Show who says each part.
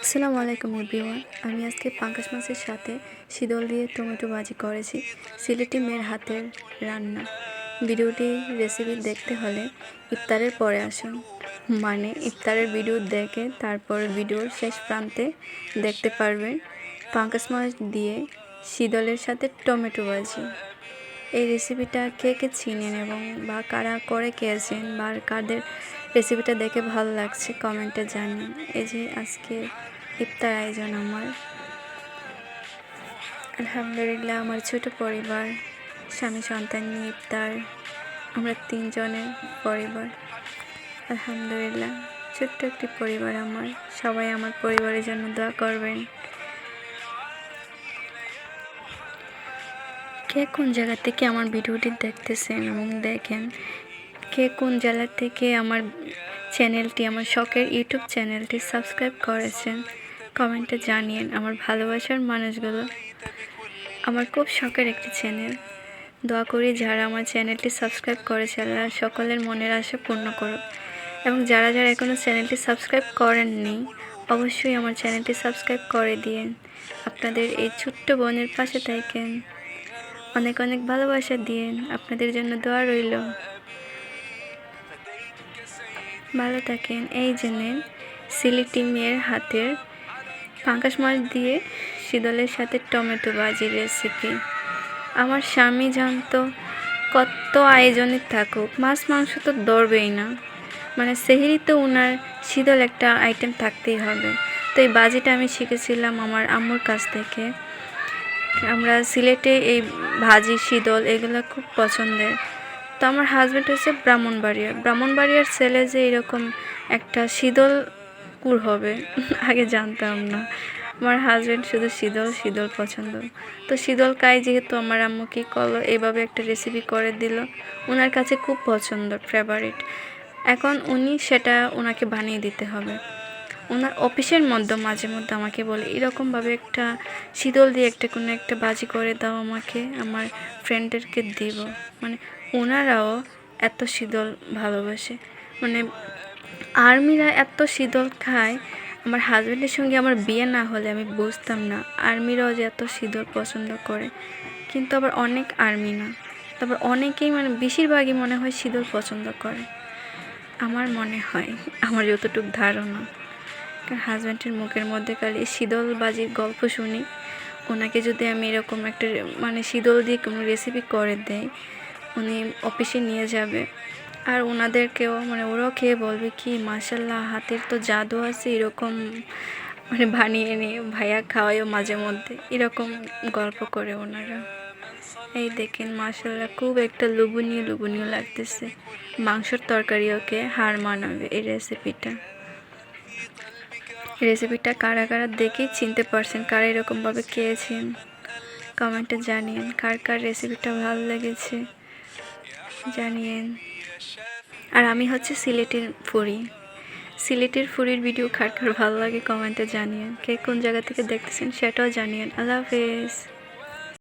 Speaker 1: আসসালামু আলাইকুম এভরিওয়ান। আমি আজকে পাঙ্গাস মাছের সাথে শীতল দিয়ে টমেটো ভাজি করেছি। সিলেটি মেয়ের হাতের রান্না। ভিডিওটি রেসিপি দেখতে হলে ইফতারের পরে আসুন, মানে ইফতারের ভিডিও দেখে তারপর ভিডিওর শেষ প্রান্তে দেখতে পারবেন পাঙ্গাস মাছ দিয়ে শীতলের সাথে টমেটো ভাজি। এই রেসিপিটা কে কে চিনেন এবং বা কারা করে খেয়েছেন বা কাদের রেসিপিটা দেখে ভালো লাগছে কমেন্টে জানিয়ে। এই যে আজকে ইফতার আয়োজন আমার, আলহামদুলিল্লাহ। আমার ছোট পরিবার, স্বামী সন্তান নিয়ে ইফতার। আমরা 3 জনের পরিবার, আলহামদুলিল্লাহ। ছোট্ট একটি পরিবার আমার। সবাই আমার পরিবারের জন্য দোয়া করবেন। কে কোন জায়গা থেকে আমার ভিডিওটি দেখতেছেন এবং দেখেন, কে কোন জেলা থেকে আমার চ্যানেলটি, আমার শখের ইউটিউব চ্যানেলটি সাবস্ক্রাইব করেছেন কমেন্টে জানিয়েন। আমার ভালোবাসার মানুষগুলো, আমার খুব শখের একটি চ্যানেল। দোয়া করি যারা আমার চ্যানেলটি সাবস্ক্রাইব করেছে আল্লাহ সকলের মনের আশা পূর্ণ করুক, এবং যারা যারা এখনও চ্যানেলটি সাবস্ক্রাইব করেননি অবশ্যই আমার চ্যানেলটি সাবস্ক্রাইব করে দিন। আপনাদের এই ছোট্ট বোনের পাশে থাকেন, অনেক অনেক ভালোবাসা দিন। আপনাদের জন্য দোয়া রইল। ভালো থাকেন। এই জন্যেন সিলেটি মেয়ের হাতের পাঙ্গাস মাছ দিয়ে শীতলের সাথে টমেটো ভাজির রেসিপি। আমার স্বামী জানতো কত আয়োজনে থাকুক, মাছ মাংস তো ধরবেই না, মানে সেহরিতে ওনার শীতল একটা আইটেম থাকতেই হবে। তো এই ভাজিটা আমি শিখেছিলাম আমার আম্মুর কাছ থেকে। আমরা সিলেটে এই ভাজি শীতল এগুলো খুব পছন্দের। তো আমার হাজব্যান্ড হচ্ছে ব্রাহ্মণবাড়িয়ার ছেলে যে এরকম একটা শীতল কুর হবে আগে জানতাম না। আমার হাজব্যান্ড শুধু শীতল পছন্দ। তো শীতল খাই যেহেতু আমার আম্মু কী করলো, এইভাবে একটা রেসিপি করে দিল। ওনার কাছে খুব পছন্দ, ফেভারিট। এখন উনি সেটা ওনাকে বানিয়ে দিতে হবে। ওনার অফিসের মধ্যে মাঝে মধ্যে আমাকে বলে এরকমভাবে একটা শীতল দিয়ে একটা কোনো একটা ভাজি করে দাও আমাকে, আমার ফ্রেন্ডদেরকে দিব। মানে ওনারাও এত শীতল ভালোবাসে, মানে আর্মিরা এত শীতল খায়। আমার হাজব্যান্ডের সঙ্গে আমার বিয়ে না হলে আমি বুঝতাম না আর্মিরাও যে এত শীতল পছন্দ করে। কিন্তু আবার অনেক আর্মি না, তারপর অনেকেই, মানে বেশিরভাগই মনে হয় শীতল পছন্দ করে। আমার মনে হয়, আমার যতটুকু ধারণা, কারণ হাজব্যান্ডের মুখের মধ্যে খালি শীতল বাজির গল্প শুনি। ওনাকে যদি আমি এরকম একটা মানে শীতল দিয়ে কোনো রেসিপি করে দেই, উনি অফিসে নিয়ে যাবে, আর ওনাদেরকেও, মানে ওরাও খেয়ে বলবে কি মাশাল্লাহ, হাতের তো জাদু আছে, এরকম মানে বানিয়ে নিয়ে ভাইয়া খাওয়াইও মাঝে মধ্যে, এরকম গল্প করে ওনারা। এই দেখেন মাশাল্লাহ খুব একটা লোভনীয় লাগতেছে। মাংসর তরকারি ওকে হার মানাবে এই রেসিপিটা কারা কারা দেখেই চিনতে পারছেন, কারা এরকমভাবে খেয়েছেন কমেন্টে জানিয়েন। কার রেসিপিটা ভালো লেগেছে জানিয়েন। আর আমি হচ্ছে সিলেটের ফুরির ভিডিও কার ভালো লাগে কমেন্টে জানিয়েন। কে কোন জায়গা থেকে দেখতেছেন সেটাও জানিয়েন। আল্লাহ হাফেজ।